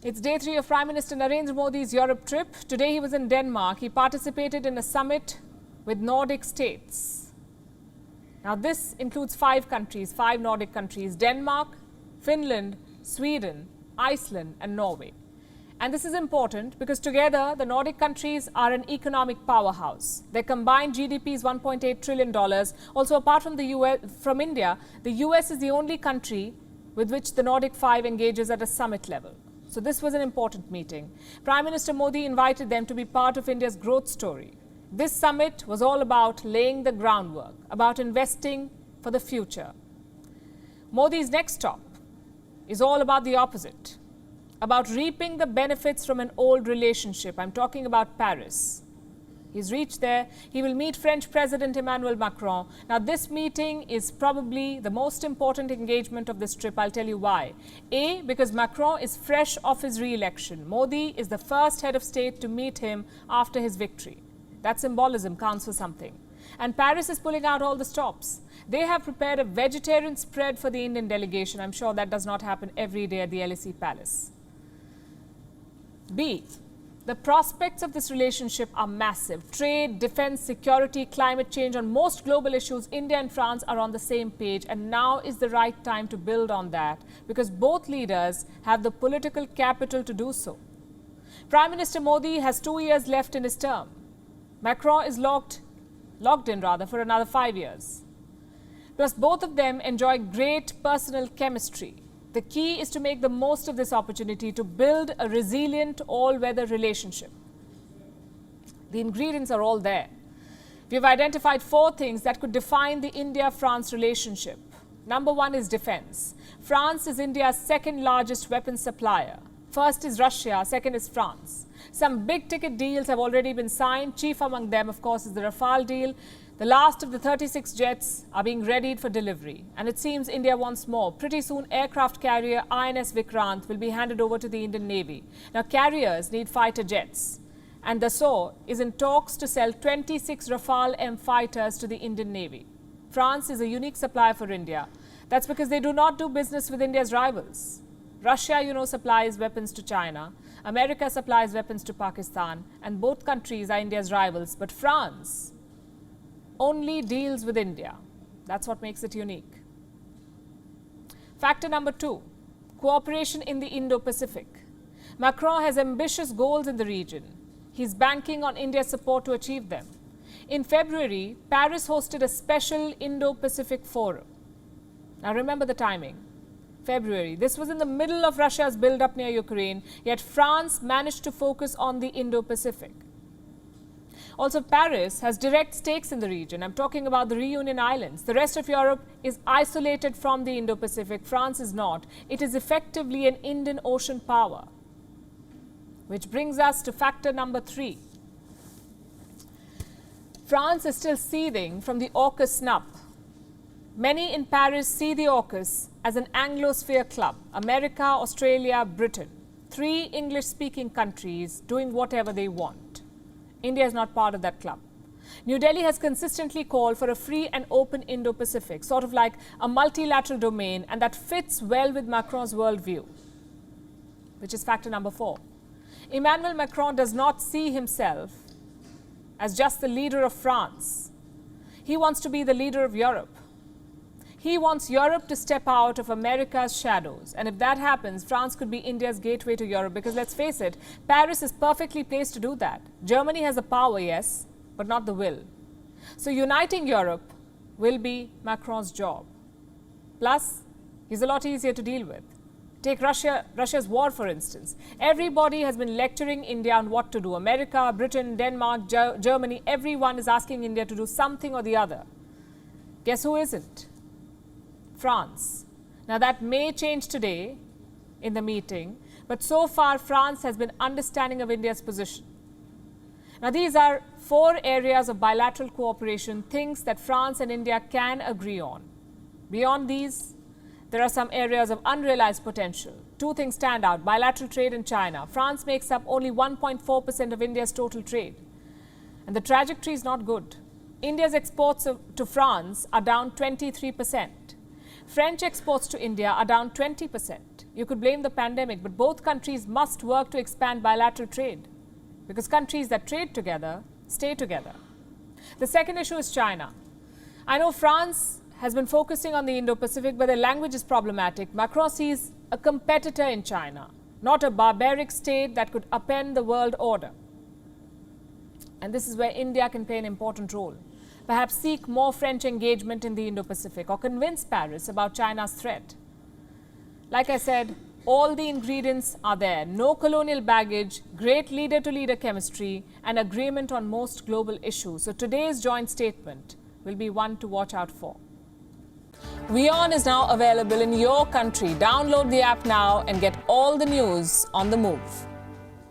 It's day 3 of Prime Minister Narendra Modi's Europe trip. Today he was in Denmark. He participated in a summit with Nordic states. Now this includes 5 Nordic countries: Denmark, Finland, Sweden, Iceland and Norway. And this is important because together the Nordic countries are an economic powerhouse. Their combined GDP is $1.8 trillion. Also, apart from from India, the US is the only country with which the Nordic 5 engages at a summit level. So this was an important meeting. Prime Minister Modi invited them to be part of India's growth story. This summit was all about laying the groundwork, about investing for the future. Modi's next stop is all about the opposite, about reaping the benefits from an old relationship. I'm talking about Paris. He's reached there. He will meet French President Emmanuel Macron. Now, this meeting is probably the most important engagement of this trip. I'll tell you why. A, because Macron is fresh off his re-election. Modi is the first head of state to meet him after his victory. That symbolism counts for something. And Paris is pulling out all the stops. They have prepared a vegetarian spread for the Indian delegation. I'm sure that does not happen every day at the LSE Palace. B, the prospects of this relationship are massive. Trade, defense, security, climate change, on most global issues, India and France are on the same page. And now is the right time to build on that because both leaders have the political capital to do so. Prime Minister Modi has 2 years left in his term. Macron is locked in for another 5 years. Plus, both of them enjoy great personal chemistry. The key is to make the most of this opportunity to build a resilient all-weather relationship. The ingredients are all there. We've identified 4 things that could define the India-France relationship. Number 1 is defense. France is India's second largest weapons supplier. First is Russia, second is France. Some big-ticket deals have already been signed. Chief among them, of course, is the Rafale deal. The last of the 36 jets are being readied for delivery. And it seems India wants more. Pretty soon, aircraft carrier INS Vikrant will be handed over to the Indian Navy. Now, carriers need fighter jets. And Dassault is in talks to sell 26 Rafale M fighters to the Indian Navy. France is a unique supplier for India. That's because they do not do business with India's rivals. Russia, supplies weapons to China. America supplies weapons to Pakistan. And both countries are India's rivals. But France only deals with India. That's what makes it unique. Factor number 2, cooperation in the Indo-Pacific. Macron has ambitious goals in the region. He's banking on India's support to achieve them. In February, Paris hosted a special Indo-Pacific forum. Now remember the timing. February. This was in the middle of Russia's build-up near Ukraine, yet France managed to focus on the Indo-Pacific. Also, Paris has direct stakes in the region. I'm talking about the Reunion Islands. The rest of Europe is isolated from the Indo-Pacific. France is not. It is effectively an Indian Ocean power. Which brings us to factor number 3. France is still seething from the AUKUS snub. Many in Paris see the AUKUS as an Anglosphere club. America, Australia, Britain. 3 English-speaking countries doing whatever they want. India is not part of that club. New Delhi has consistently called for a free and open Indo-Pacific, sort of like a multilateral domain, and that fits well with Macron's worldview, which is factor number 4. Emmanuel Macron does not see himself as just the leader of France. He wants to be the leader of Europe. He wants Europe to step out of America's shadows. And if that happens, France could be India's gateway to Europe because let's face it, Paris is perfectly placed to do that. Germany has the power, yes, but not the will. So uniting Europe will be Macron's job. Plus, he's a lot easier to deal with. Take Russia's war, for instance. Everybody has been lecturing India on what to do. America, Britain, Denmark, Germany, everyone is asking India to do something or the other. Guess who isn't? France. Now that may change today in the meeting, but so far France has been understanding of India's position. Now these are 4 areas of bilateral cooperation, things that France and India can agree on. Beyond these, there are some areas of unrealized potential. 2 things stand out: bilateral trade and China. France makes up only 1.4% of India's total trade. And the trajectory is not good. India's exports to France are down 23%. French exports to India are down 20%. you could blame the pandemic, but both countries must work to expand bilateral trade because countries that trade together stay together. The second issue is China. I know France has been focusing on the Indo-Pacific, but their language is problematic. Macron sees a competitor in China, not a barbaric state that could upend the world order. And this is where India can play an important role. Perhaps seek more French engagement in the Indo-Pacific or convince Paris about China's threat. Like I said, all the ingredients are there. No colonial baggage, great leader-to-leader chemistry, and agreement on most global issues. So today's joint statement will be one to watch out for. WION is now available in your country. Download the app now and get all the news on the move.